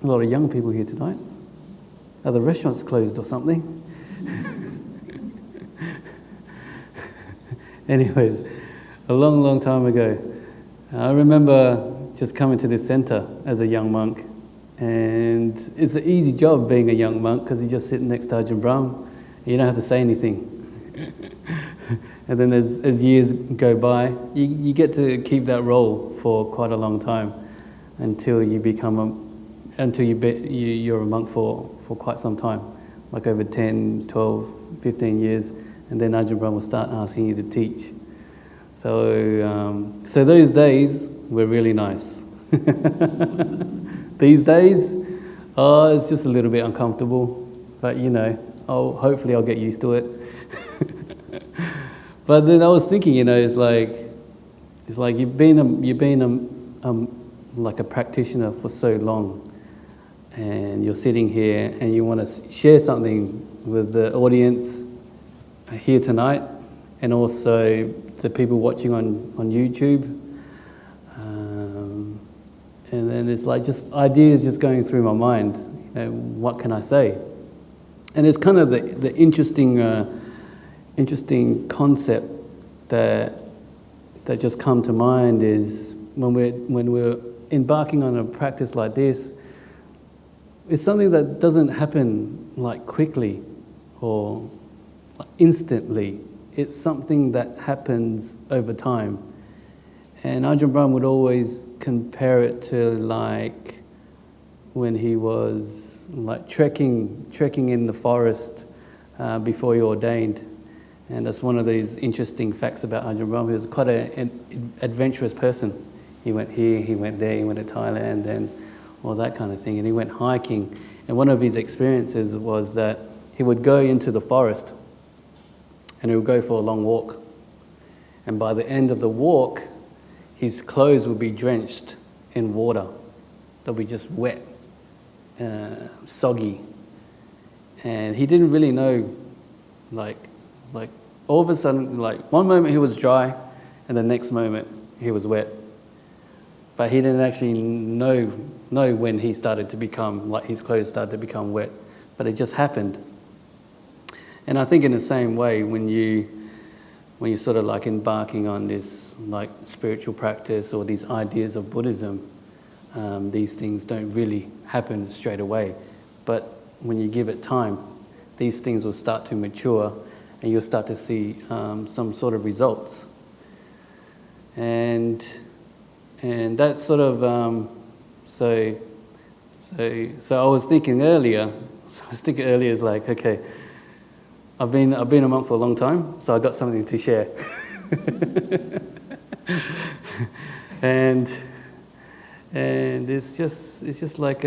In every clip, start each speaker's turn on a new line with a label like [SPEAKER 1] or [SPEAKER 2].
[SPEAKER 1] A lot of young people here tonight. Are the restaurants closed or something? Anyways, a long, long time ago, I remember just coming to this centre as a young monk, and it's an easy job being a young monk because you just sit next to Ajahn Brahm, and you don't have to say anything. And then as years go by, you get to keep that role for quite a long time until you become you're a monk for quite some time, like over 10, 12, 15 years, and then Ajahn Brahm will start asking you to teach. So those days were really nice. These days, it's just a little bit uncomfortable, but hopefully I'll get used to it. But then I was thinking, it's like you've been like a practitioner for so long, and you're sitting here and you want to share something with the audience here tonight, and also the people watching on YouTube. And then it's like just ideas just going through my mind. What can I say? And it's kind of the interesting concept that just come to mind is when we're embarking on a practice like this, it's something that doesn't happen like quickly or instantly. It's something that happens over time. And Ajahn Brahm would always compare it to like when he was like trekking in the forest before he ordained. And that's one of these interesting facts about Ajahn Brahm. He was quite an adventurous person. He went here, he went there, he went to Thailand and all that kind of thing. And he went hiking. And one of his experiences was that he would go into the forest and he would go for a long walk. And by the end of the walk, his clothes would be drenched in water. They'll be just wet, soggy. And he didn't really know, like all of a sudden, like one moment he was dry and the next moment he was wet. But he didn't actually know when he started to become, like his clothes started to become wet. But it just happened. And I think in the same way, when you're sort of like embarking on this like spiritual practice or these ideas of Buddhism, these things don't really happen straight away. But when you give it time, these things will start to mature and you'll start to see some sort of results. And that's sort of, so I was thinking earlier, is like, okay, I've been a monk for a long time, so I got something to share. and it's just like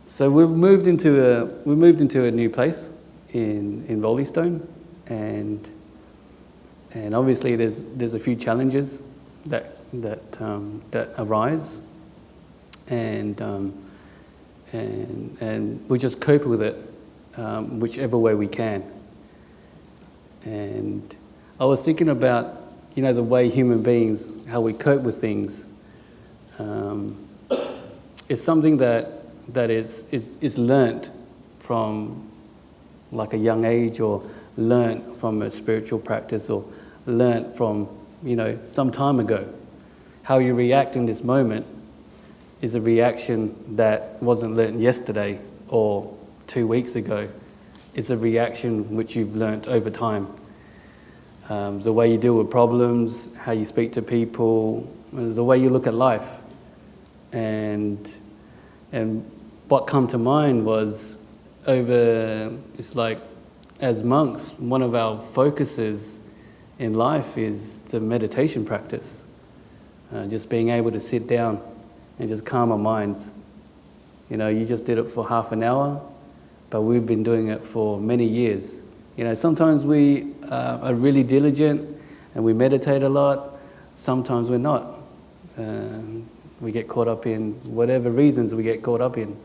[SPEAKER 1] so we've moved into a new place in Rollystone, and obviously there's a few challenges that arise, and we just cope with it whichever way we can. And I was thinking about the way human beings, how we cope with things. It's something that is learnt from like a young age, or learnt from a spiritual practice, or learnt from some time ago. How you react in this moment is a reaction that wasn't learnt yesterday or 2 weeks ago. It's a reaction which you've learnt over time. The way you deal with problems, how you speak to people, the way you look at life. And what come to mind was it's like as monks, one of our focuses in life is the meditation practice. Just being able to sit down and just calm our minds. You just did it for half an hour, but we've been doing it for many years. Sometimes we are really diligent and we meditate a lot. Sometimes we're not. We get caught up in whatever reasons we get caught up in.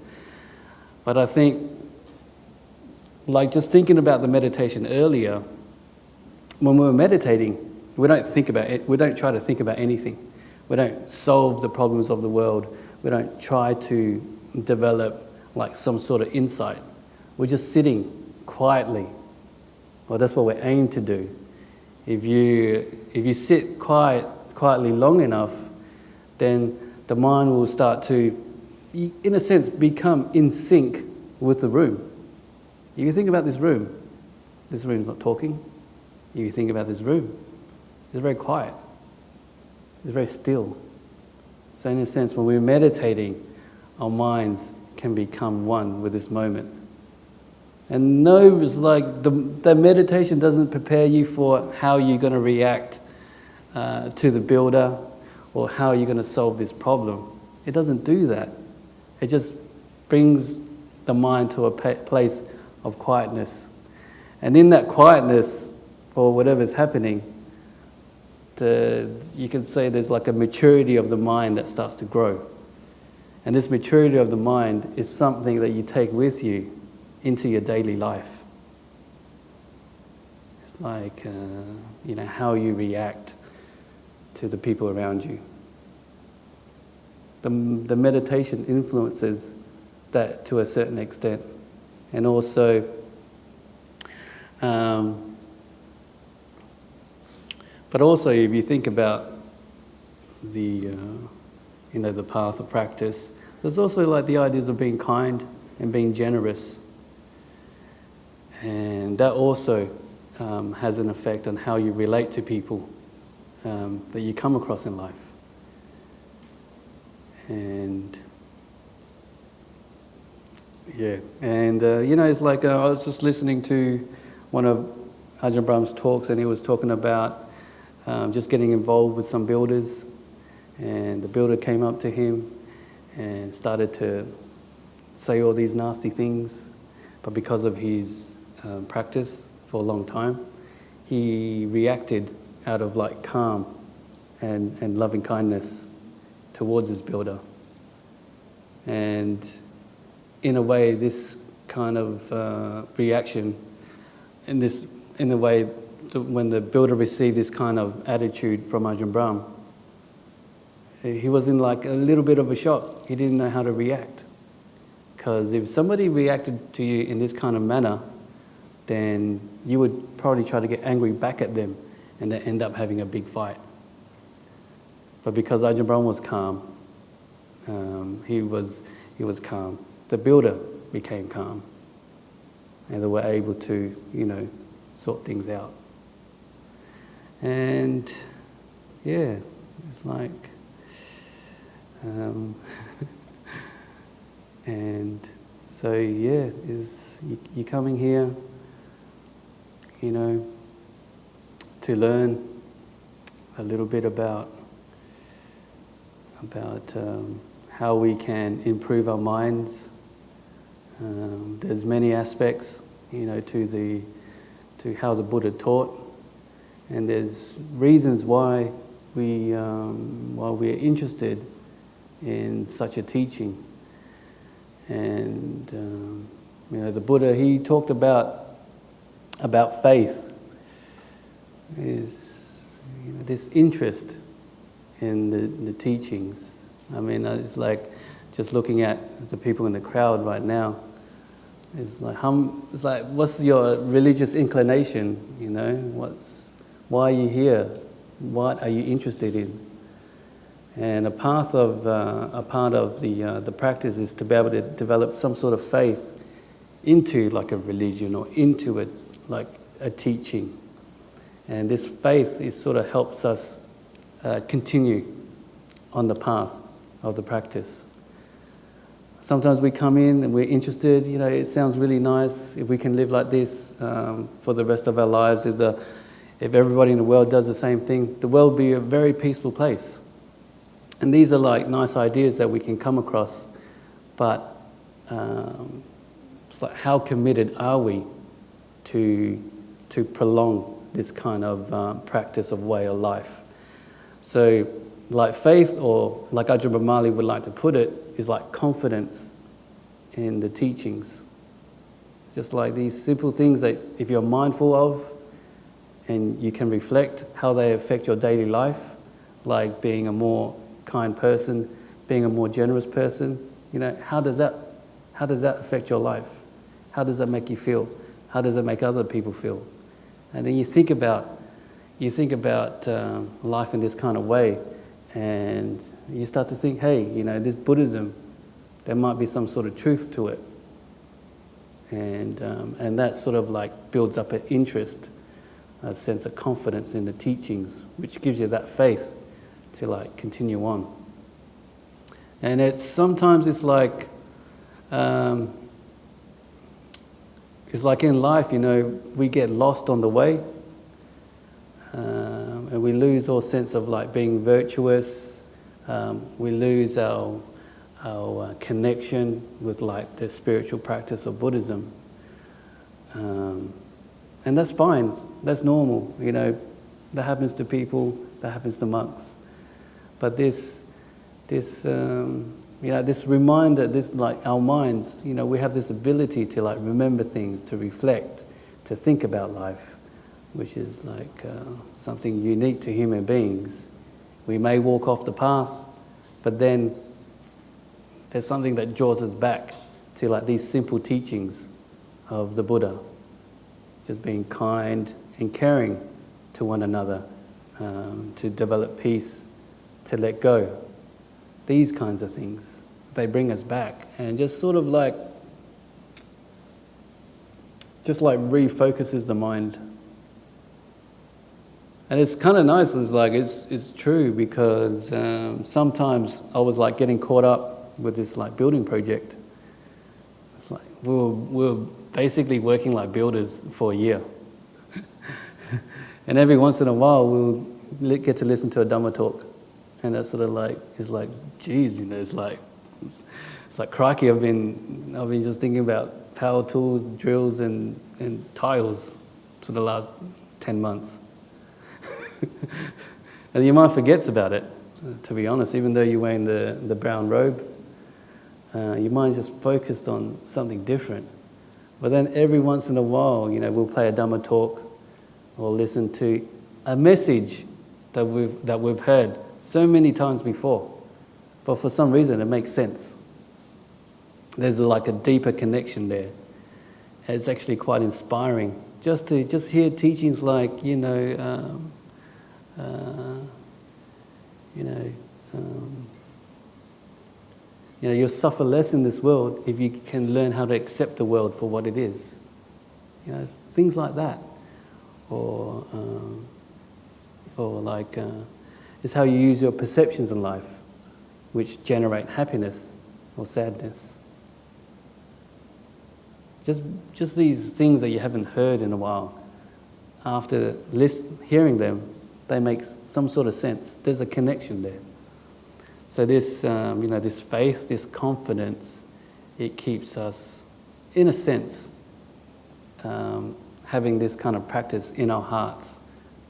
[SPEAKER 1] But I think, like just thinking about the meditation earlier, when we were meditating, we don't think about it. We don't try to think about anything. We don't solve the problems of the world. We don't try to develop like some sort of insight. We're just sitting quietly. Well, that's what we aim to do. If you sit quietly long enough, then the mind will start to, in a sense, become in sync with the room. If you think about this room's not talking. If you think about this room, it's very quiet. It's very still. So in a sense, when we're meditating, our minds can become one with this moment. And no, it's like the meditation doesn't prepare you for how you're going to react to the builder or how you're going to solve this problem. It doesn't do that. It just brings the mind to a place of quietness. And in that quietness, or whatever's happening, you can say there's like a maturity of the mind that starts to grow. And this maturity of the mind is something that you take with you into your daily life. It's like, how you react to the people around you. The meditation influences that to a certain extent. And also, but also if you think about the path of practice, there's also like the ideas of being kind and being generous. And that also has an effect on how you relate to people that you come across in life. And it's like I was just listening to one of Ajahn Brahm's talks, and he was talking about just getting involved with some builders, and the builder came up to him and started to say all these nasty things, but because of his practice for a long time, he reacted out of like calm and loving kindness towards his builder. And in a way, this kind of reaction, in a way, when the builder received this kind of attitude from Ajahn Brahm, he was in like a little bit of a shock. He didn't know how to react. Because if somebody reacted to you in this kind of manner, then you would probably try to get angry back at them and then end up having a big fight. But because Ajahn Brahm was calm, he was calm. The builder became calm. And they were able to, sort things out. And yeah, it's like, and so yeah, you're coming here, to learn a little bit about how we can improve our minds. There's many aspects, to how the Buddha taught, and there's reasons why we're interested in such a teaching. And the Buddha, he talked about faith, is this interest in the teachings. I mean, it's like just looking at the people in the crowd right now. It's like what's your religious inclination? Why are you here? What are you interested in? And a part of the practice is to be able to develop some sort of faith into like a religion or into a teaching. And this faith sort of helps us continue on the path of the practice. Sometimes we come in and we're interested, it sounds really nice if we can live like this for the rest of our lives. If everybody in the world does the same thing, the world will be a very peaceful place. And these are like nice ideas that we can come across, but it's like how committed are we to prolong this kind of practice of way of life? So like faith, or like Ajahn Brahmali would like to put it, is like confidence in the teachings. Just like these simple things that if you're mindful of and you can reflect how they affect your daily life, like being a more kind person, being a more generous person, how does that affect your life? How does that make you feel? How does it make other people feel? And then you think about life in this kind of way, and you start to think, hey, this Buddhism, there might be some sort of truth to it, and that sort of like builds up an interest, a sense of confidence in the teachings, which gives you that faith to like continue on. And sometimes it's like in life, we get lost on the way, and we lose all sense of like being virtuous. We lose our connection with like the spiritual practice of Buddhism, and that's fine. That's normal. That happens to people. That happens to monks. But this reminder, this like our minds, we have this ability to like remember things, to reflect, to think about life, which is like something unique to human beings. We may walk off the path, but then there's something that draws us back to like these simple teachings of the Buddha, just being kind and caring to one another, to develop peace, to let go. These kinds of things, they bring us back and just sort of like refocuses the mind. And it's kind of nice. It's true, because sometimes I was like getting caught up with this like building project. It's like we were basically working like builders for a year, and every once in a while we'll get to listen to a Dhamma talk, and that sort of like is like, geez, it's like crikey. I've been just thinking about power tools, drills, and tiles for the last 10 months. And your mind forgets about it, to be honest, even though you're wearing the brown robe. Your mind's just focused on something different. But then every once in a while, we'll play a Dhamma talk or listen to a message that we've heard so many times before. But for some reason, it makes sense. There's like a deeper connection there. It's actually quite inspiring just to hear teachings like, you'll suffer less in this world if you can learn how to accept the world for what it is. Things like that. Or like, it's how you use your perceptions in life, which generate happiness or sadness. Just these things that you haven't heard in a while. After hearing them, they make some sort of sense. There's a connection there. So this, this faith, this confidence, it keeps us, in a sense, having this kind of practice in our hearts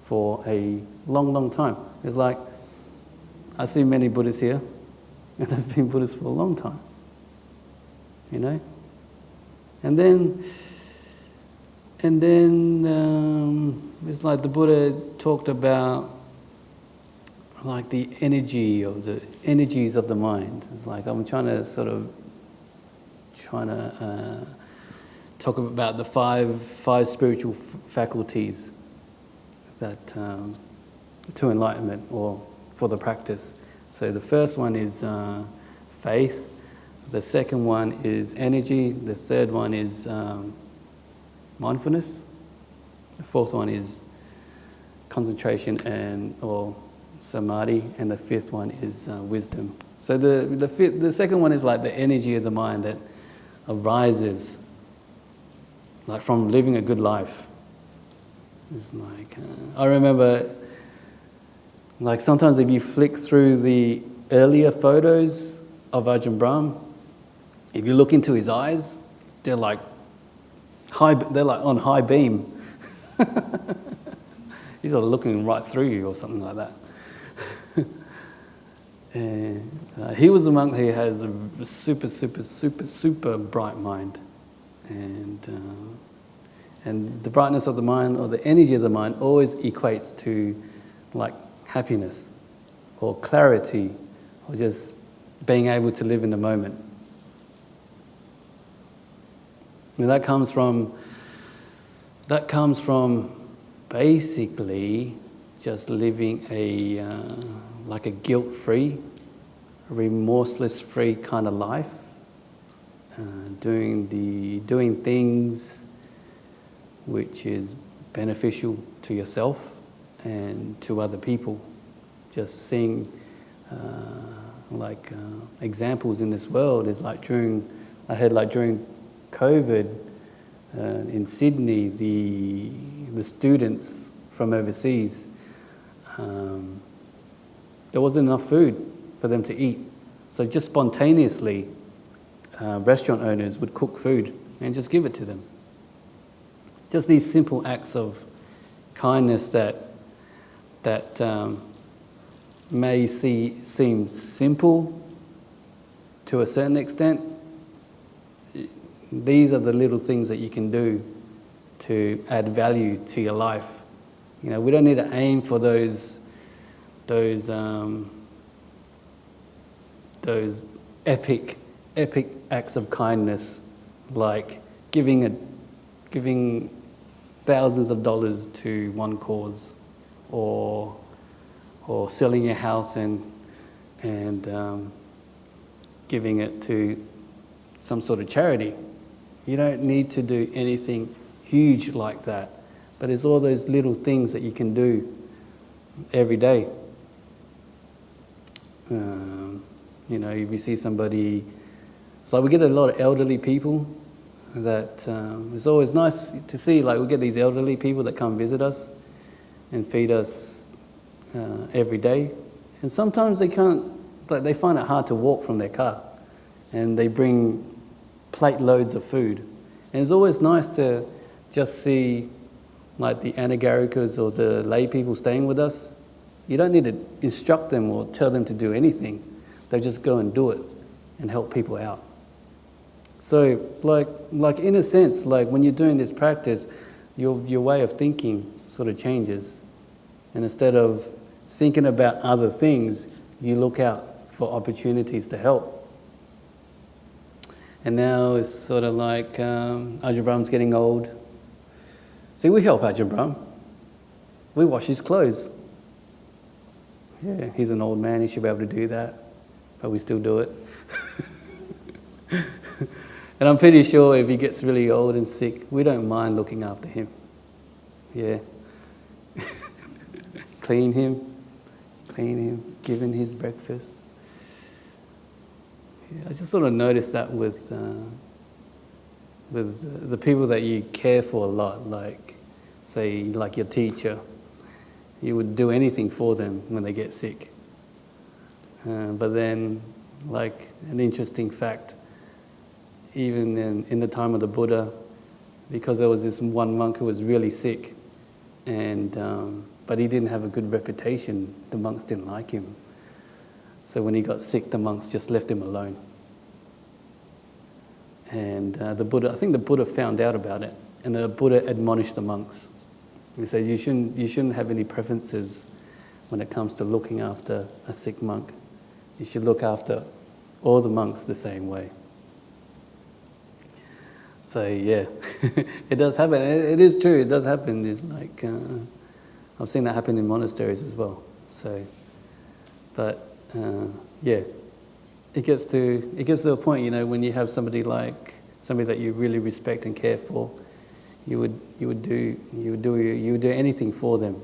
[SPEAKER 1] for a long, long time. It's like, I see many Buddhists here, and they've been Buddhists for a long time. And then it's like the Buddha talked about like the energies of the mind. It's like I'm trying to talk about the five spiritual faculties that to enlightenment or for the practice. So the first one is faith. The second one is energy. The third one is mindfulness. The fourth one is concentration or samadhi, and the fifth one is wisdom. So the second one is like the energy of the mind that arises like from living a good life. It's like I remember, like sometimes if you flick through the earlier photos of Ajahn Brahm, if you look into his eyes, they're like on high beam. He's like looking right through you or something like that. And he was a monk who has a super, super, super, super bright mind, and the brightness of the mind or the energy of the mind always equates to like happiness. or clarity, or just being able to live in the moment. And that comes from basically just living like a guilt-free, remorseless-free kind of life, doing things which is beneficial to yourself and to other people. Just seeing examples in this world is like during COVID in Sydney, the students from overseas, there wasn't enough food for them to eat. So just spontaneously, restaurant owners would cook food and just give it to them. Just these simple acts of kindness that may seem simple to a certain extent. These are the little things that you can do to add value to your life. You know, we don't need to aim for those epic acts of kindness, like giving thousands of dollars to one cause, or selling your house and giving it to some sort of charity. You don't need to do anything huge like that, but there's all those little things that you can do every day. You know, if you see somebody, it's like we get a lot of elderly people that it's always nice to see. Like we get these elderly people that come visit us and feed us every day, and sometimes they can't. Like they find it hard to walk from their car, and they bring plate loads of food. And it's always nice to just see like the anagarikas or the lay people staying with us. You don't need to instruct them or tell them to do anything. They just go and do it and help people out. So like in a sense, like when you're doing this practice, your way of thinking sort of changes. And instead of thinking about other things, you look out for opportunities to help. And now it's sort of like Ajahn Brahm's getting old. See, we help Ajahn Brahm. We wash his clothes. Yeah, he's an old man, he should be able to do that, but we still do it. And I'm pretty sure if he gets really old and sick, we don't mind looking after him. Yeah. Clean him, give him his breakfast. Yeah, I just sort of noticed that with the people that you care for a lot, like, say, like your teacher. You would do anything for them when they get sick. But then, like, an interesting fact, even in the time of the Buddha, because there was this one monk who was really sick, and but he didn't have a good reputation, the monks didn't like him. So when he got sick, the monks just left him alone. And the Buddha, I think the Buddha found out about it, and the Buddha admonished the monks. He said, you shouldn't have any preferences when it comes to looking after a sick monk. You should look after all the monks the same way. So yeah, it does happen. It is true. It does happen. It's like I've seen that happen in monasteries as well. So, but yeah, it gets to a point, you know, when you have somebody that you really respect and care for, you would do anything for them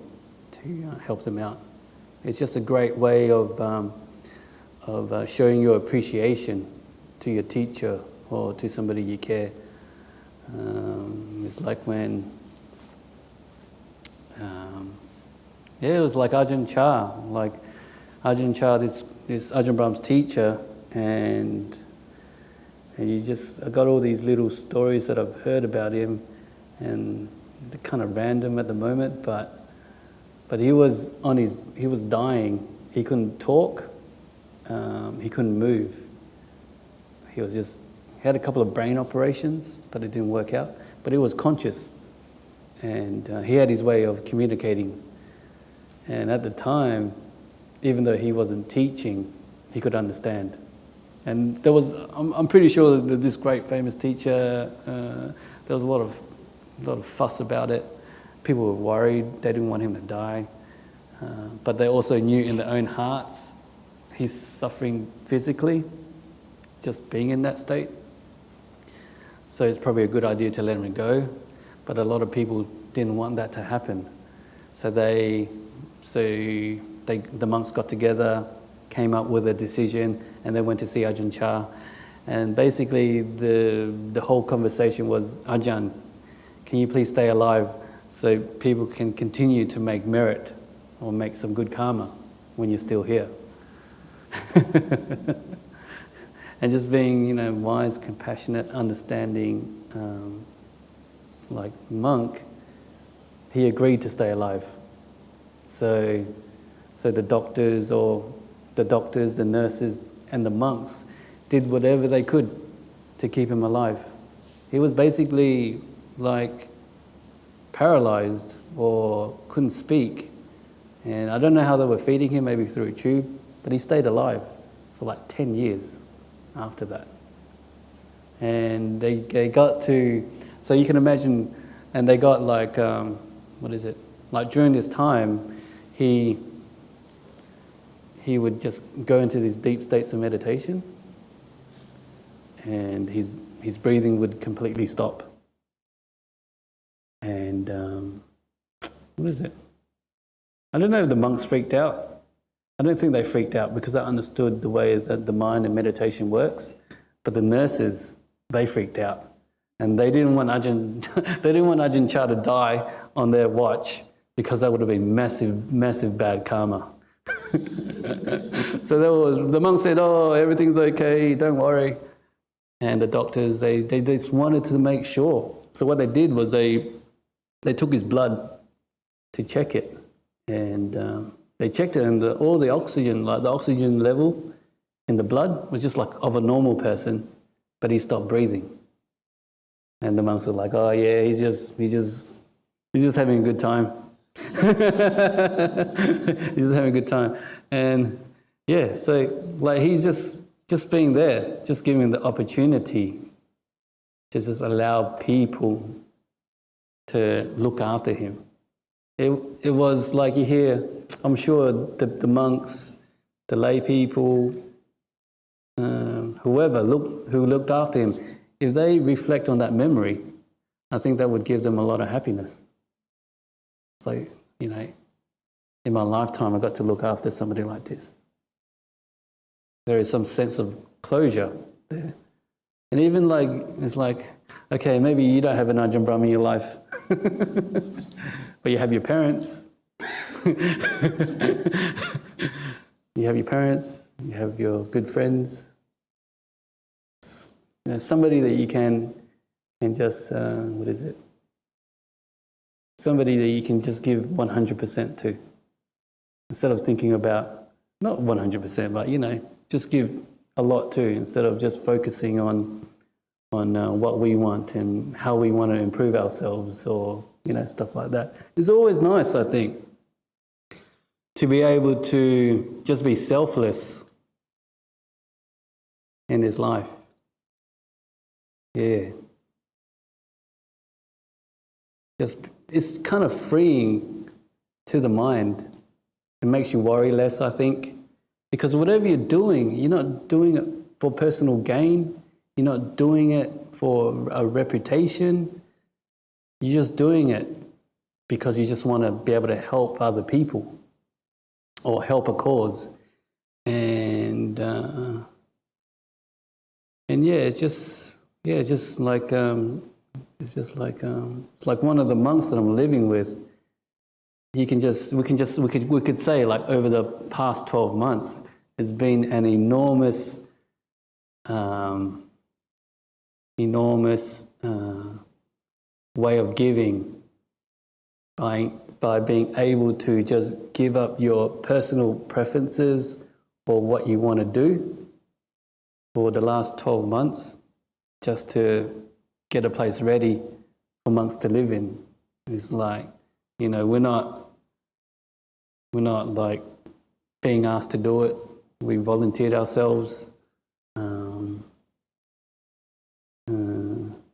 [SPEAKER 1] to help them out. It's just a great way of showing your appreciation to your teacher or to somebody you care. It's like when, it was like Ajahn Chah, this Ajahn Brahm's teacher, and I got all these little stories that I've heard about him, and they're kind of random at the moment, but he was dying. He couldn't talk, he couldn't move. He had a couple of brain operations, but it didn't work out. But he was conscious, and he had his way of communicating. And at the time, even though he wasn't teaching, he could understand. And there was, I'm pretty sure that this great famous teacher, there was a lot of fuss about it. People were worried, they didn't want him to die. But they also knew in their own hearts, he's suffering physically, just being in that state. So it's probably a good idea to let him go. But a lot of people didn't want that to happen. So the monks got together, came up with a decision, and they went to see Ajahn Chah. And basically the whole conversation was, Ajahn, can you please stay alive so people can continue to make merit or make some good karma when you're still here? And just being, wise, compassionate, understanding, like monk, he agreed to stay alive. So the doctors, the nurses, and the monks did whatever they could to keep him alive. He was basically like paralyzed or couldn't speak. And I don't know how they were feeding him, maybe through a tube, but he stayed alive for like 10 years after that. And they got to, so you can imagine, and they got like, like during this time, he would just go into these deep states of meditation, and his breathing would completely stop. And I don't know if the monks freaked out. I don't think they freaked out because they understood the way that the mind and meditation works. But the nurses, they freaked out, and they didn't want Ajahn Chah to die on their watch because that would have been massive, massive bad karma. So the monks said, "Oh, everything's okay, don't worry." And the doctors, they just wanted to make sure. So what they did was they took his blood to check it, and they checked it, and all the oxygen, like the oxygen level in the blood, was just like of a normal person, but he stopped breathing. And the monks were like, "Oh yeah, he's just having a good time." He's just having a good time. And yeah, so like he's just being there, just giving the opportunity to just allow people to look after him. It was like you hear, I'm sure the monks, the lay people, whoever who looked after him, if they reflect on that memory, I think that would give them a lot of happiness. It's like, in my lifetime I got to look after somebody like this. There is some sense of closure there. And even like, it's like, okay, maybe you don't have an Ajahn Brahm in your life, but you have your parents. You have your parents, you have your good friends. Somebody that you can just, somebody that you can just give 100% to. Instead of thinking about, not 100%, but just give a lot to, instead of just focusing on what we want and how we want to improve ourselves or, stuff like that. It's always nice, I think, to be able to just be selfless in this life. Yeah. It's kind of freeing to the mind. It makes you worry less, I think. Because whatever you're doing, you're not doing it for personal gain. You're not doing it for a reputation. You're just doing it because you just want to be able to help other people or help a cause. And it's just like it's like one of the monks that I'm living with. We could say, like, over the past 12 months, there's been an enormous way of giving by being able to just give up your personal preferences or what you want to do for the last 12 months just to get a place ready for monks to live in. It's like, we're not like being asked to do it. We volunteered ourselves.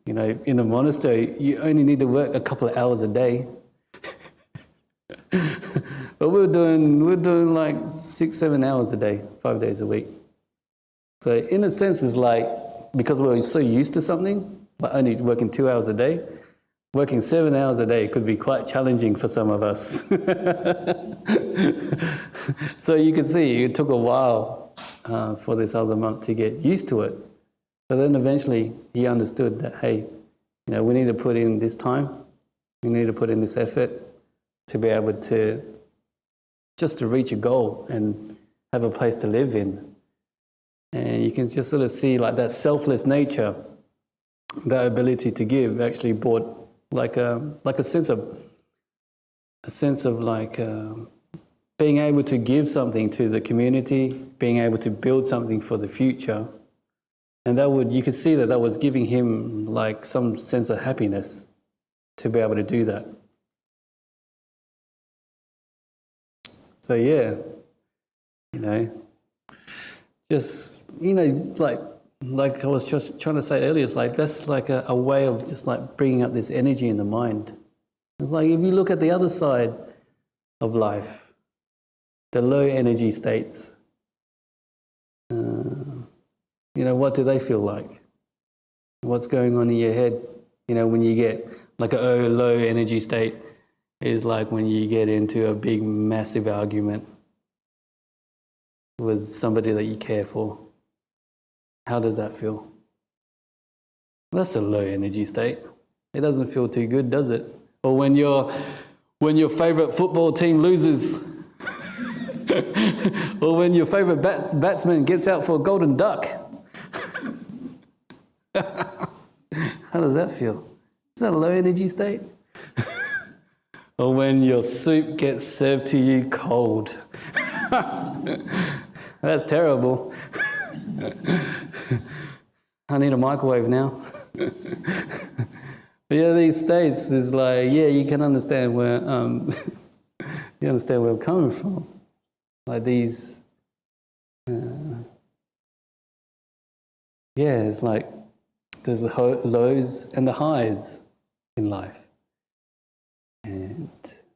[SPEAKER 1] You know, in the monastery, you only need to work a couple of hours a day. But we're doing like 6-7 hours a day, 5 days a week. So in a sense, it's like, because we're so used to something, but only working 2 hours a day, working 7 hours a day could be quite challenging for some of us. So you can see it took a while for this other monk to get used to it. But then eventually he understood that, hey, you know, we need to put in this time, we need to put in this effort to be able to, just to reach a goal and have a place to live in. And you can just sort of see like that selfless nature, that ability to give actually brought like a sense of like being able to give something to the community, being able to build something for the future. And you could see that was giving him like some sense of happiness to be able to do that. So yeah, you know, just, you know, it's like I was just trying to say earlier, it's like that's like a way of just like bringing up this energy in the mind. It's like if you look at the other side of life, the low energy states, you know, what do they feel like? What's going on in your head? You know, when you get like a low energy state is like when you get into a big, massive argument with somebody that you care for. How does that feel? That's a low energy state. It doesn't feel too good, does it? Or when your favorite football team loses, or when your favorite batsman gets out for a golden duck. How does that feel? Is that a low energy state? Or when your soup gets served to you cold. That's terrible. I need a microwave now. But yeah, these states is like, yeah, you can understand where you understand where I'm coming from. Like these, yeah, it's like there's the lows and the highs in life. And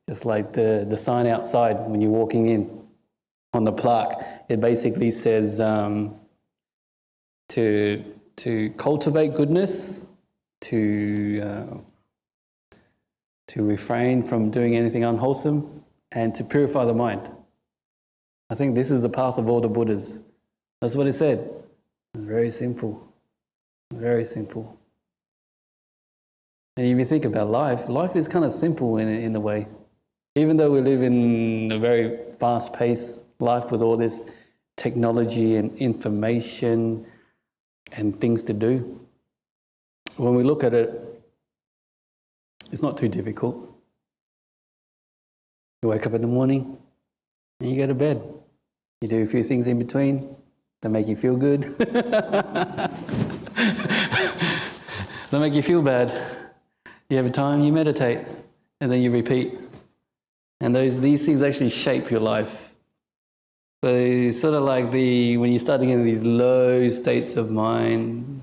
[SPEAKER 1] just like the sign outside when you're walking in on the plaque, it basically says to cultivate goodness, to refrain from doing anything unwholesome, and to purify the mind. I think this is the path of all the Buddhas. That's what it said. It's very simple. Very simple. And if you think about life is kind of simple in a way. Even though we live in a very fast-paced life with all this technology and information and things to do, when we look at it, it's not too difficult. You wake up in the morning and you go to bed. You do a few things in between that make you feel good. That make you feel bad. You have a time, you meditate, and then you repeat. And these things actually shape your life. So it's sort of like when you start to get into these low states of mind,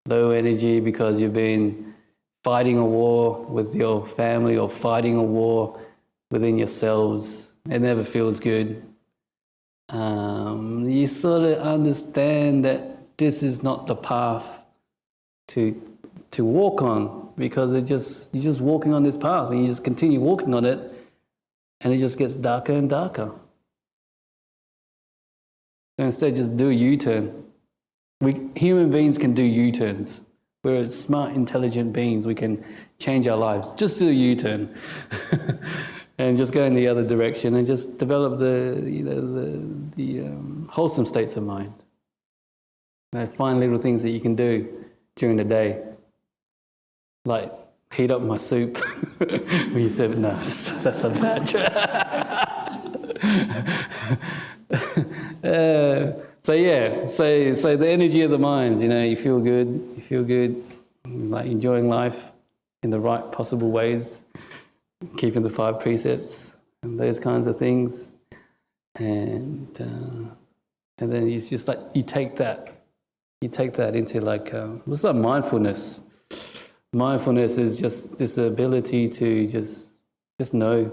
[SPEAKER 1] low energy because you've been fighting a war with your family or fighting a war within yourselves. It never feels good. You sort of understand that this is not the path to walk on, because you're just walking on this path and you just continue walking on it and it just gets darker and darker. So instead, just do a U-turn. Human beings can do U-turns. We're smart, intelligent beings. We can change our lives. Just do a U-turn. And just go in the other direction and just develop the wholesome states of mind. Find little things that you can do during the day. Like heat up my soup when you serve it. No, that's a bad joke. So the energy of the minds, you feel good, like enjoying life in the right possible ways, keeping the 5 precepts and those kinds of things. and then it's just like you take that into like what's that mindfulness? Mindfulness is just this ability to just know,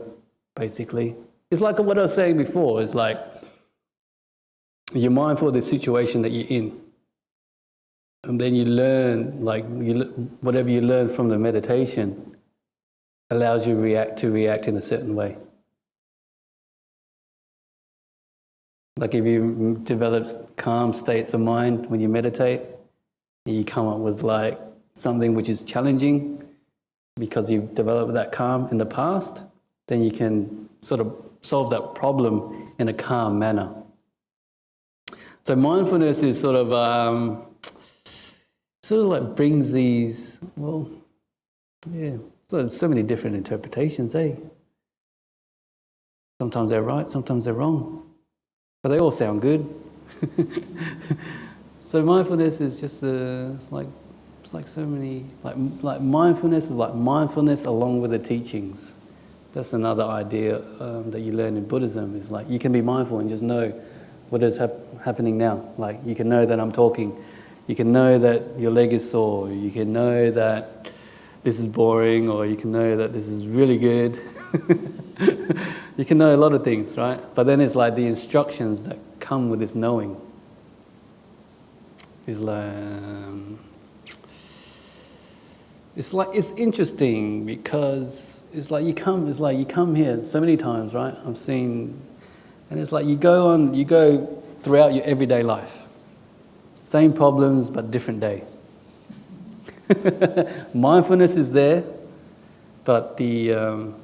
[SPEAKER 1] basically. It's like what I was saying before. It's like you're mindful of the situation that you're in, and then you learn, like whatever you learn from the meditation allows you to react in a certain way. Like if you develop calm states of mind when you meditate, you come up with like something which is challenging because you've developed that calm in the past, then you can sort of solve that problem in a calm manner. So mindfulness is sort of like brings these, well, yeah, so many different interpretations, eh? Sometimes they're right, sometimes they're wrong. But they all sound good. So mindfulness is just it's like so many, like mindfulness is like mindfulness along with the teachings. That's another idea that you learn in Buddhism. Is like you can be mindful and just know what is happening now. Like you can know that I'm talking. You can know that your leg is sore. You can know that this is boring, or you can know that this is really good. You can know a lot of things, right? But then it's like the instructions that come with this knowing. It's interesting because it's like you come here so many times, right? I've seen, and it's like you go throughout your everyday life. Same problems but different day. Mindfulness is there, but the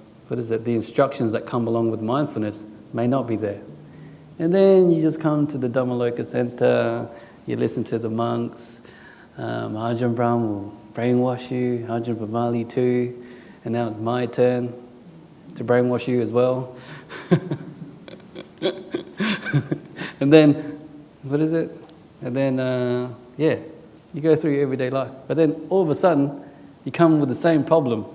[SPEAKER 1] instructions that come along with mindfulness may not be there. And then you just come to the Dhammaloka Center, you listen to the monks, Ajahn Brahm will brainwash you, Ajahn Brahmali too, and now it's my turn to brainwash you as well. And then, what is it? And then, you go through your everyday life. But then all of a sudden, you come with the same problem.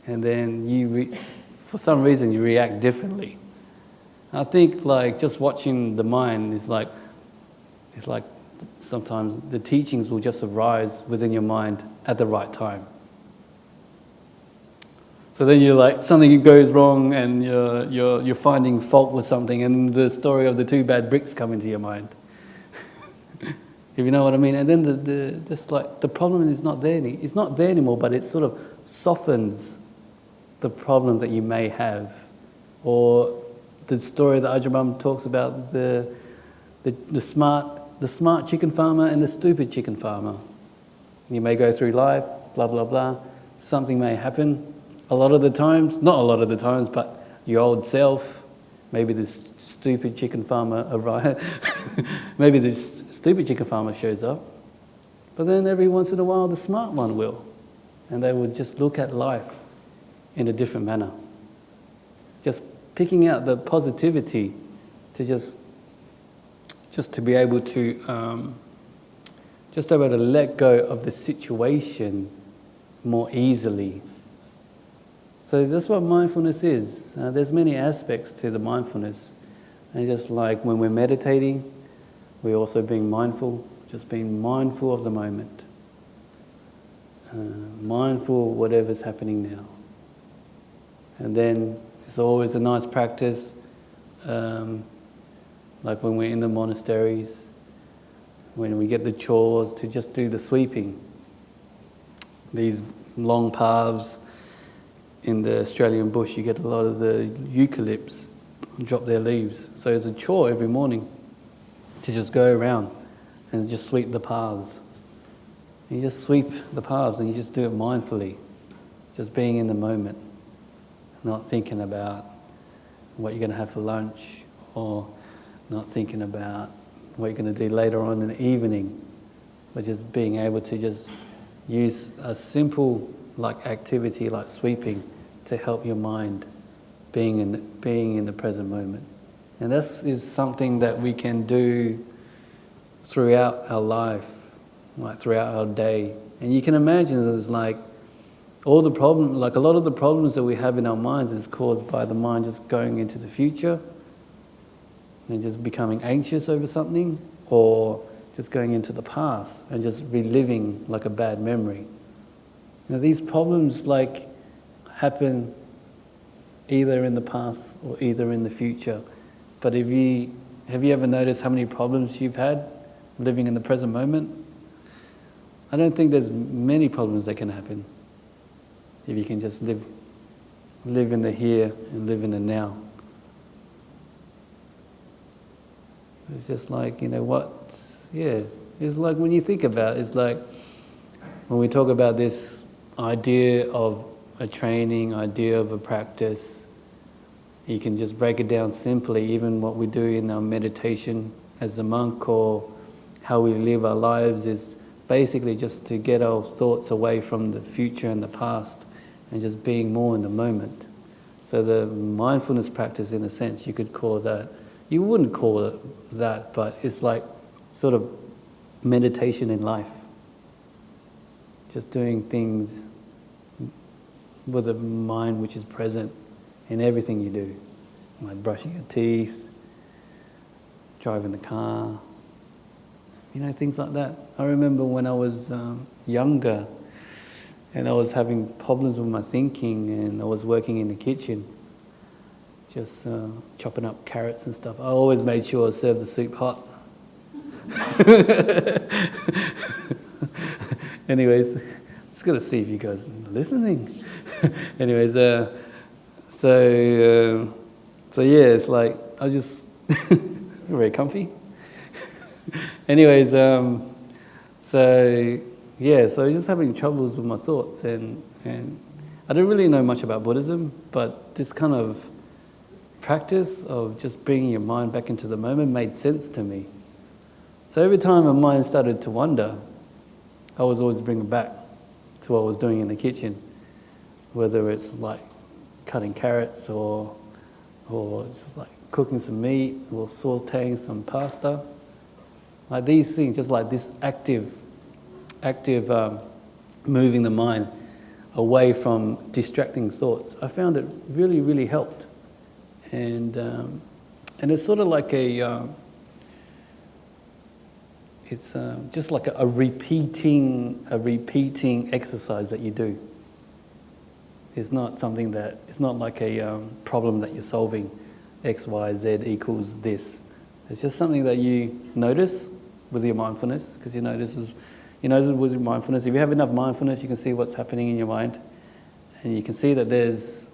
[SPEAKER 1] And then for some reason, you react differently. I think like just watching the mind is like, it's like sometimes the teachings will just arise within your mind at the right time. So then you're like, something goes wrong and you're finding fault with something, and the story of the two bad bricks come into your mind. If you know what I mean. And then the problem is not there. It's not there anymore, but it sort of softens the problem that you may have. Or the story that Ajahn Brahm talks about, the smart chicken farmer and the stupid chicken farmer. You may go through life, blah, blah, blah. Something may happen. A lot of the times, not a lot of the times, but your old self, maybe this stupid chicken farmer arrives. Maybe this stupid chicken farmer shows up. But then every once in a while, the smart one will. And they will just look at life in a different manner. Just picking out the positivity to just to be able to let go of the situation more easily. So that's what mindfulness is. There's many aspects to the mindfulness. And just like when we're meditating, we're also being mindful, just being mindful of the moment. Mindful of whatever's happening now. And then it's always a nice practice, like when we're in the monasteries, when we get the chores, to just do the sweeping. These long paths in the Australian bush, you get a lot of the eucalypts drop their leaves. So it's a chore every morning to just go around and just sweep the paths. You just sweep the paths and you just do it mindfully, just being in the moment, not thinking about what you're going to have for lunch, or not thinking about what you're going to do later on in the evening, but just being able to just use a simple like activity like sweeping to help your mind being in the present moment. And this is something that we can do throughout our life, like throughout our day. And you can imagine there's like all the problem, like a lot of the problems that we have in our minds is caused by the mind just going into the future and just becoming anxious over something, or just going into the past and just reliving like a bad memory. Now these problems like happen either in the past or either in the future. But have you ever noticed how many problems you've had living in the present moment? I don't think there's many problems that can happen if you can just live in the here and live in the now. It's just like, it's like when you think about it, it's like when we talk about this idea of a training, idea of a practice, you can just break it down simply, even what we do in our meditation as a monk or how we live our lives is basically just to get our thoughts away from the future and the past and just being more in the moment. So the mindfulness practice, in a sense, you could call that, you wouldn't call it that, but it's like sort of meditation in life. Just doing things with a mind which is present in everything you do, like brushing your teeth, driving the car, things like that. I remember when I was younger and I was having problems with my thinking and I was working in the kitchen, just chopping up carrots and stuff. I always made sure I served the soup hot. Anyways, just got to see if you guys are listening. Anyways, so yeah, it's like I just very comfy. Anyways, so I was just having troubles with my thoughts, and I didn't really know much about Buddhism, but this kind of practice of just bringing your mind back into the moment made sense to me. So every time my mind started to wander, I was always bringing back to what I was doing in the kitchen, whether it's like cutting carrots or just like cooking some meat or sauteing some pasta. Like these things, just like this active moving the mind away from distracting thoughts. I found it really, really helped. And it's sort of like it's just like a repeating exercise that you do. It's not something that, it's not like a problem that you're solving, X, Y, Z equals this. It's just something that you notice with your mindfulness, because you notice with your mindfulness, if you have enough mindfulness, you can see what's happening in your mind, and you can see that there's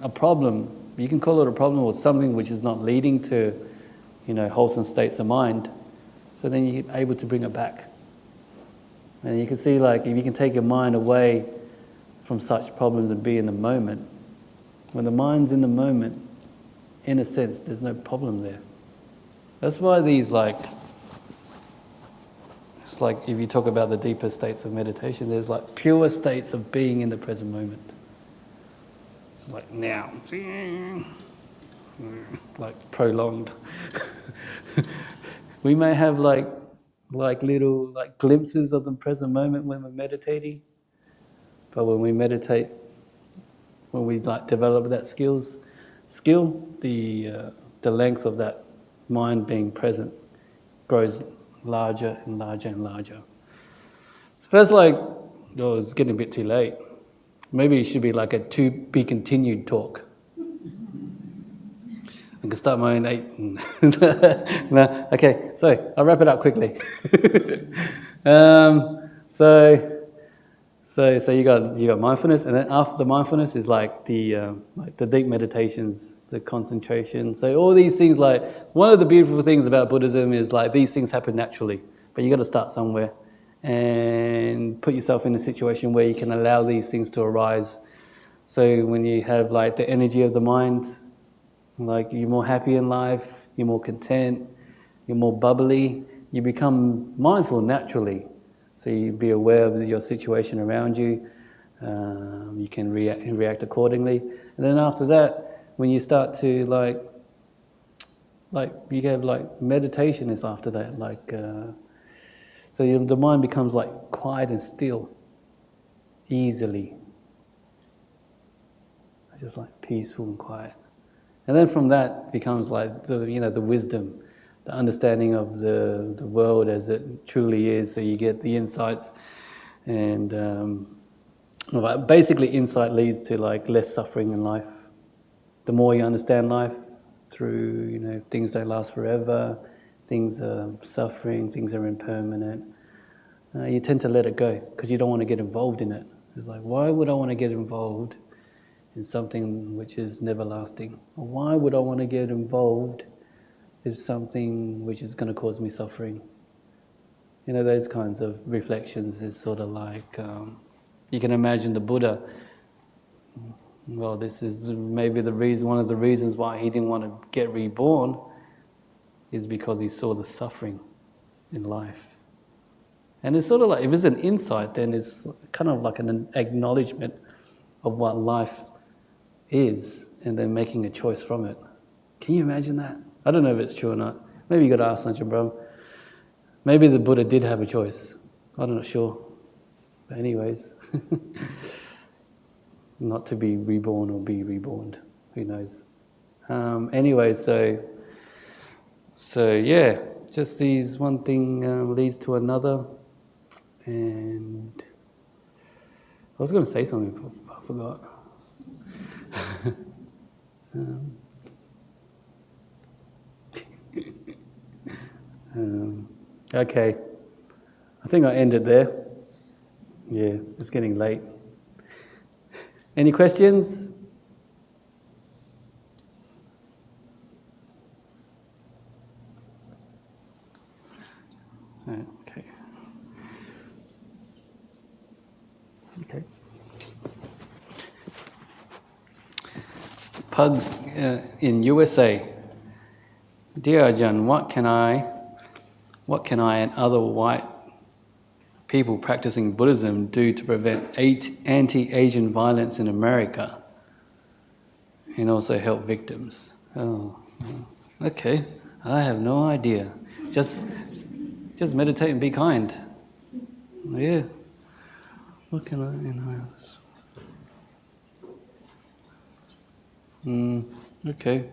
[SPEAKER 1] a problem. You can call it a problem or something which is not leading to, wholesome states of mind. So then you're able to bring it back. And you can see, like, if you can take your mind away from such problems and be in the moment, when the mind's in the moment, in a sense, there's no problem there. That's why these, it's like if you talk about the deeper states of meditation, there's like pure states of being in the present moment. It's like now, like prolonged. We may have like little glimpses of the present moment when we're meditating, but when we meditate, when we develop that skill, the length of that mind being present grows larger and larger and larger. So that's it's getting a bit too late. Maybe it should be like a to be continued talk. I can start my own 8. No, okay, so I'll wrap it up quickly. So you got mindfulness, and then after the mindfulness is like the deep meditations, the concentration. So all these things, one of the beautiful things about Buddhism is these things happen naturally, but you got to start somewhere and put yourself in a situation where you can allow these things to arise. So when you have the energy of the mind, you're more happy in life, you're more content, you're more bubbly, you become mindful naturally. So you be aware of your situation around you, you can react accordingly. And then after that, when you start to you have meditation is after that, so the mind becomes quiet and still, easily. just like peaceful and quiet. And then from that becomes like the wisdom, the understanding of the world as it truly is. So you get the insights, and basically insight leads to like less suffering in life. The more you understand life through, things don't last forever, things are suffering, things are impermanent, you tend to let it go because you don't want to get involved in it. It's like, why would I want to get involved in something which is never lasting? Or why would I want to get involved in something which is going to cause me suffering? Those kinds of reflections is sort of like, you can imagine the Buddha. Well, this is maybe one of the reasons why he didn't want to get reborn is because he saw the suffering in life. And it's sort of like, if it's an insight, then it's kind of like an acknowledgement of what life is, and then making a choice from it. Can you imagine that? I don't know if it's true or not. Maybe you got to ask Ajahn Brahm. Maybe the Buddha did have a choice. I'm not sure. But anyways, not to be reborn or be reborn. Who knows? Anyway, so yeah, just these one thing leads to another, and I was going to say something, but I forgot. Okay, I think I ended there. Yeah, it's getting late. Any questions? Okay. Okay. Pugs in USA. Dear Ajahn, what can I and other white people practicing Buddhism do to prevent anti-Asian violence in America and also help victims? Oh, okay. I have no idea. Just meditate and be kind. Yeah. What can I enhance? Okay.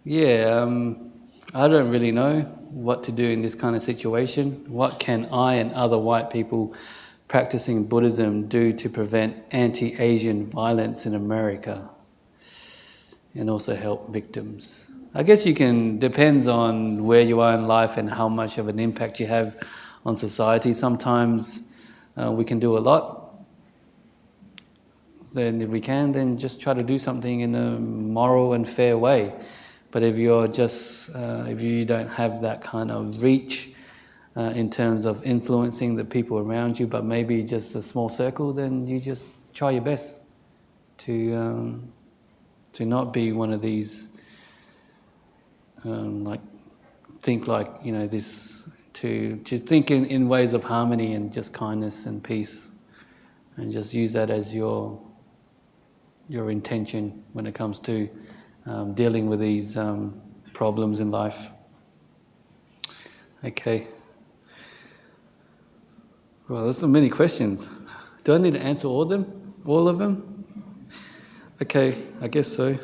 [SPEAKER 1] Yeah, I don't really know what to do in this kind of situation. What can I and other white people practicing Buddhism do to prevent anti-Asian violence in America and also help victims? I guess depends on where you are in life and how much of an impact you have on society. Sometimes we can do a lot. Then if we can, then just try to do something in a moral and fair way. But if if you don't have that kind of reach in terms of influencing the people around you, but maybe just a small circle, then you just try your best to not be one of these to think in ways of harmony and just kindness and peace, and just use that as your intention when it comes to dealing with these problems in life. Okay. Well, there's so many questions. Do I need to answer all of them? Okay, I guess so.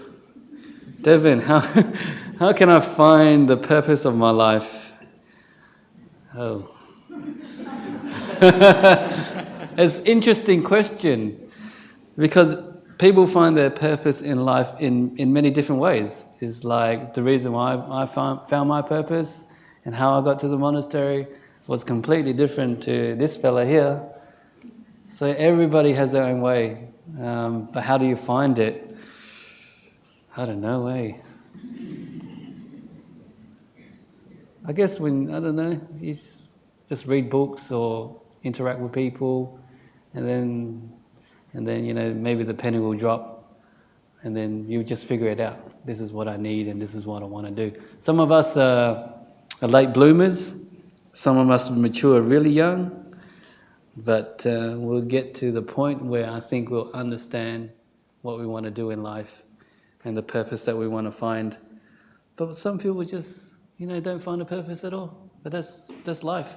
[SPEAKER 1] Devin, how can I find the purpose of my life? Oh. It's an interesting question, because people find their purpose in life in many different ways. It's like the reason why I found my purpose and how I got to the monastery was completely different to this fella here. So everybody has their own way. But how do you find it? I don't know, I guess you just read books or interact with people, and then maybe the penny will drop, and then you just figure it out. This is what I need, and this is what I want to do. Some of us are late bloomers. Some of us mature really young, but we'll get to the point where I think we'll understand what we want to do in life and the purpose that we want to find. But some people just, don't find a purpose at all. But that's life.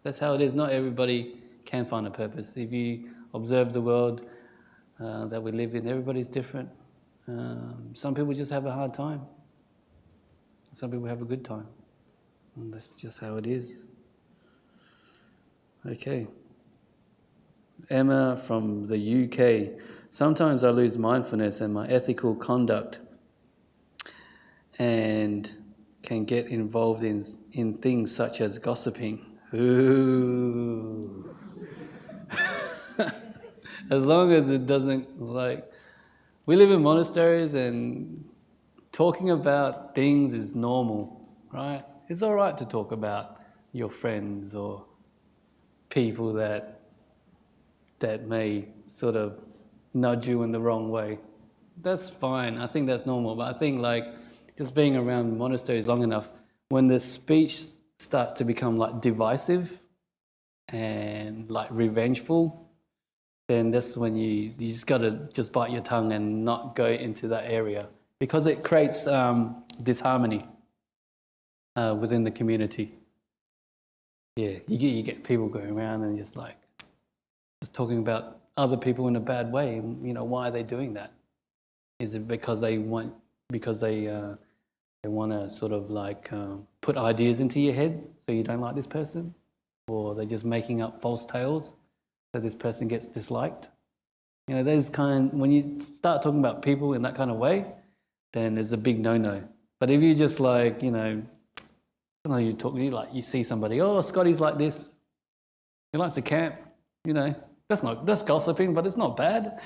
[SPEAKER 1] That's how it is. Not everybody can find a purpose. If you observe the world, that we live in. Everybody's different. Some people just have a hard time. Some people have a good time. And that's just how it is. Okay. Emma from the UK. Sometimes I lose mindfulness and my ethical conduct and can get involved in things such as gossiping. Ooh. As long as it doesn't, like, we live in monasteries and talking about things is normal, right? It's all right to talk about your friends or people that may sort of nudge you in the wrong way. That's fine. I think that's normal. But I think, like, just being around monasteries long enough, when the speech starts to become like divisive and like revengeful, then that's when you just got to just bite your tongue and not go into that area, because it creates disharmony within the community. Yeah, you get people going around and just talking about other people in a bad way. You know, why are they doing that? Is it because they want to sort of like put ideas into your head so you don't like this person, or they're just making up false tales so this person gets disliked? You know, when you start talking about people in that kind of way, then there's a big no-no. But if you just like, you know, you see somebody, oh, Scotty's like this, he likes to camp, you know, that's gossiping, but it's not bad.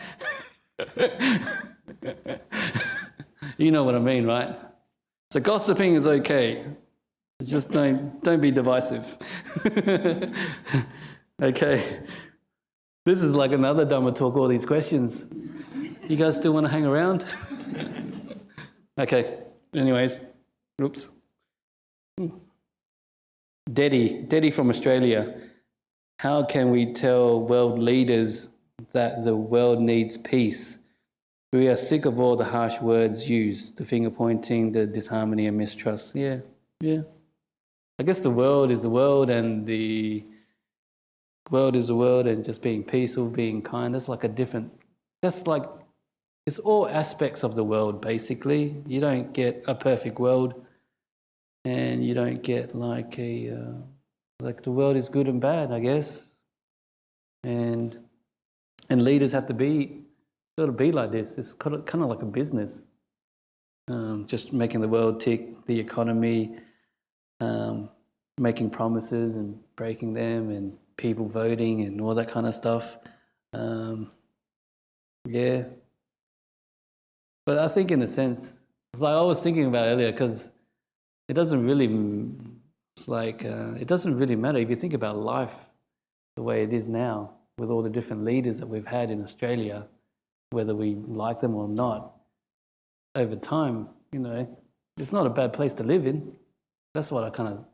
[SPEAKER 1] You know what I mean, right? So gossiping is okay. Just don't be divisive. Okay. This is like another Dhamma talk, all these questions. You guys still want to hang around? Okay. Anyways, oops. Deddy from Australia. How can we tell world leaders that the world needs peace? We are sick of all the harsh words used, the finger pointing, the disharmony and mistrust. Yeah. I guess the world is the world, and the world is the world, and just being peaceful, being kind, it's all aspects of the world, basically. You don't get a perfect world, and you don't get like the world is good and bad, I guess. And leaders have to be like this. It's kind of like a business, just making the world tick, the economy, making promises and breaking them, and people voting and all that kind of stuff. Yeah. But I think in a sense, it's like I was thinking about earlier, because it doesn't really matter if you think about life the way it is now, with all the different leaders that we've had in Australia, whether we like them or not. Over time, you know, it's not a bad place to live in. That's what I kind of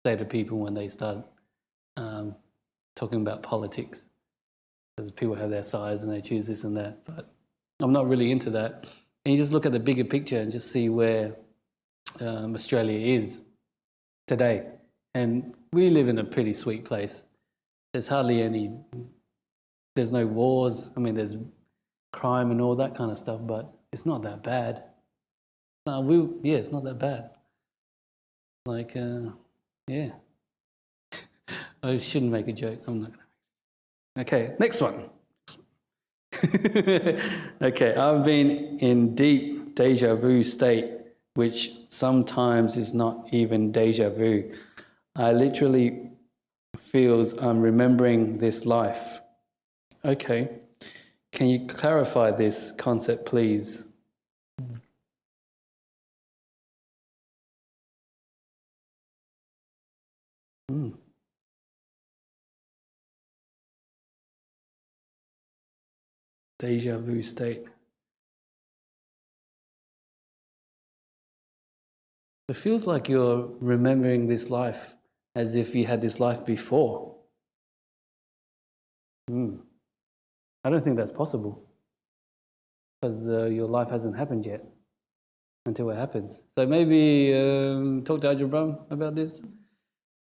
[SPEAKER 1] say to people when they start talking about politics, because people have their sides and they choose this and that. But I'm not really into that. And you just look at the bigger picture and just see where Australia is today. And we live in a pretty sweet place. There's no wars. I mean, there's crime and all that kind of stuff, but it's not that bad. It's not that bad. Like, yeah. I shouldn't make a joke. I'm not going to. Okay, next one. Okay, I've been in deep deja vu state, which sometimes is not even deja vu. I literally feels I'm remembering this life. Okay, can you clarify this concept, please? Deja vu state. It feels like you're remembering this life as if you had this life before. I don't think that's possible, because your life hasn't happened yet until it happens. So maybe talk to Ajahn Brahm about this.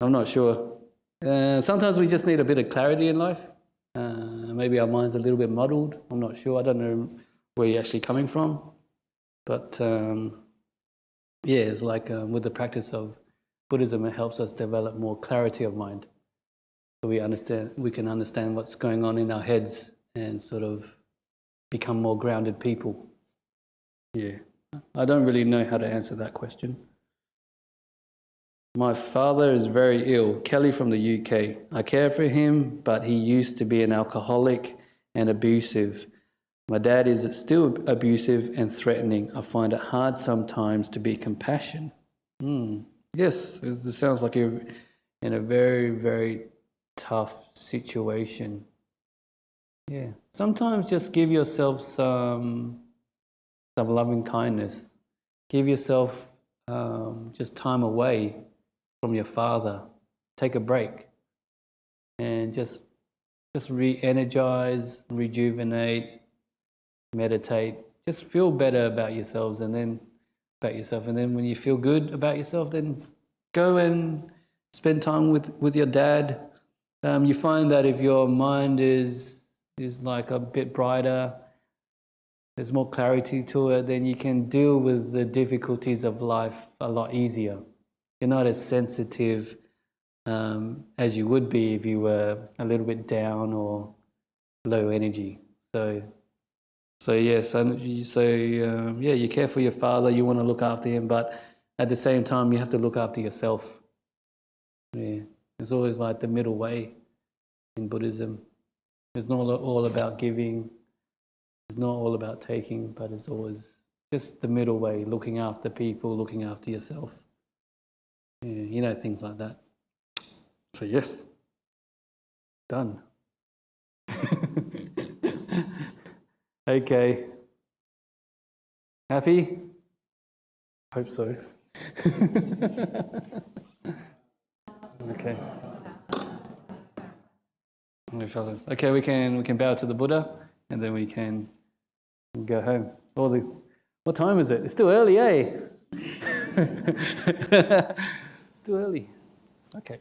[SPEAKER 1] I'm not sure. Sometimes we just need a bit of clarity in life. Maybe our mind's a little bit muddled. I'm not sure. I don't know where you're actually coming from. But it's like with the practice of Buddhism, it helps us develop more clarity of mind. So we can understand what's going on in our heads and sort of become more grounded people. Yeah. I don't really know how to answer that question. My father is very ill. Kelly from the UK. I care for him, but he used to be an alcoholic and abusive. My dad is still abusive and threatening. I find it hard sometimes to be compassionate. Yes, it sounds like you're in a very, very tough situation. Yeah. Sometimes just give yourself some loving kindness. Give yourself just time away from your father. Take a break and just re-energize, rejuvenate, meditate. Just feel better about yourselves and then when you feel good about yourself, then go and spend time with your dad. You find that if your mind is like a bit brighter, there's more clarity to it, then you can deal with the difficulties of life a lot easier. You're not as sensitive as you would be if you were a little bit down or low energy. You care for your father, you want to look after him, but at the same time you have to look after yourself. Yeah, it's always like the middle way in Buddhism. It's not all about giving, it's not all about taking, but it's always just the middle way, looking after people, looking after yourself. Yeah, things like that. So yes, done. Okay. Happy? Hope so. Okay. Okay, we can bow to the Buddha, and then we can go home. What time is it? It's still early, eh? It's still early. Okay.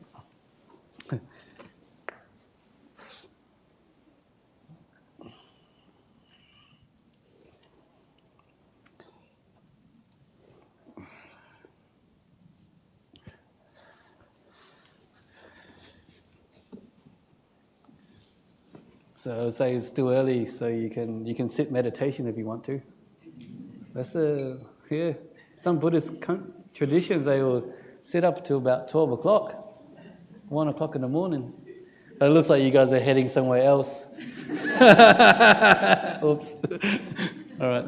[SPEAKER 1] So I would say it's still early, so you can sit meditation if you want to. That's some Buddhist traditions, they will sit up till about 12 o'clock, 1 o'clock in the morning. But it looks like you guys are heading somewhere else. Oops. All right.